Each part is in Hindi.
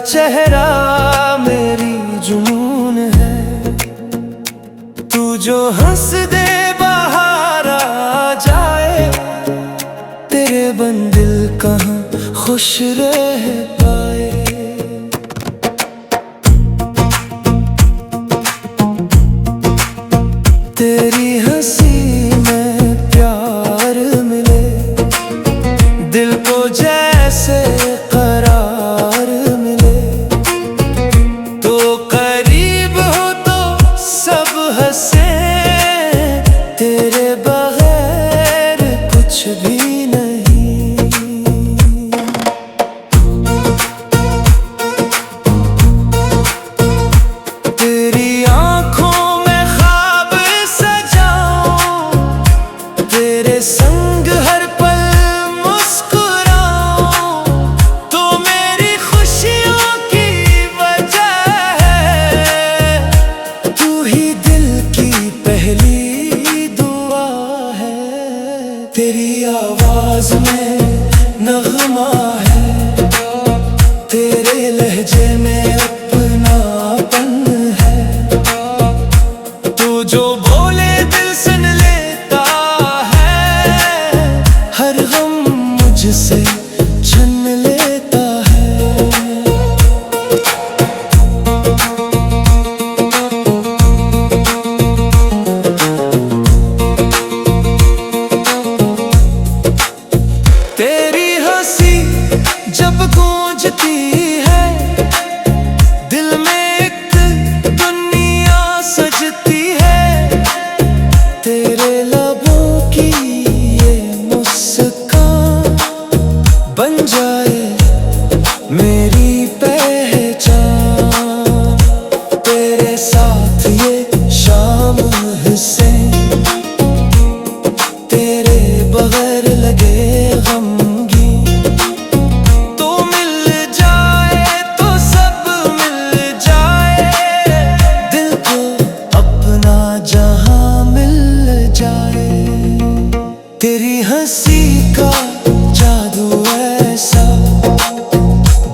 चेहरा मेरी जुनून है। तू जो हंस दे बाहर आ जाए, तेरे बिन दिल कहाँ खुश रह पाए। तेरी हंसी में प्यार मिले, दिल को जैसे करार मिले। तो करीब हो तो सब हंसे, तेरे बगैर कुछ भी नहीं। तेरी आंखों में ख्वाब सजाऊं, तेरे संग हर पल मुस्कुराऊं। तो मेरी खुशियों की वजह है, तू ही दिल की पहली दुआ है। तेरी आवाज में नगमा है, तेरे लहजे में अपनापन है। तू जो बोले दिल सुन लेता है, हर गम मुझसे छीन लेता है। तेरी हंसी जब गूंजती है, दिल में एक दुनिया सजती है। तेरे लबों की ये मुस्कान बन जाए मेरी पहचान। तेरे साथ ये शाम हुसैन, तेरे बगैर लगे गमगीन। तो मिल जाए तो सब मिल जाए, दिल को अपना जहां मिल जाए। तेरी हंसी का जादू ऐसा,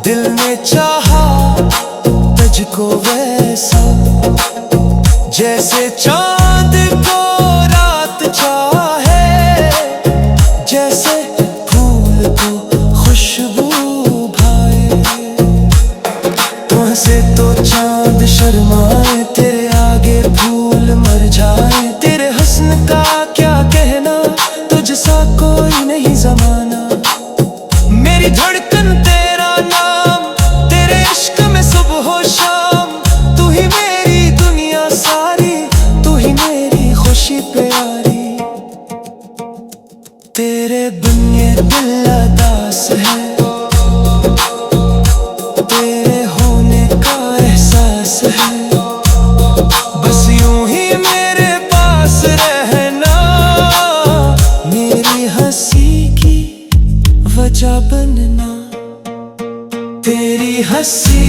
दिल ने चाहा तुझको वैसा। जैसे चांद को रात चाहे, जैसे फूल को खुशबू भाए। तुझसे तो चांद शर्माए, तेरे आगे फूल मर जाए। तेरे हुस्न का क्या कहना, तुझसा कोई नहीं जमाना। मेरी धड़कन तेरा नाम, तेरे इश्क में सुबह हो शाम। तू ही मेरी दुनिया सारी, तू ही मेरी खुशी प्यारी। तेरे बिन ये दिल अदास है, तेरे होने का एहसास है। बस यूं ही मेरे पास रहना, मेरी हंसी की वजह बनना। तेरी हंसी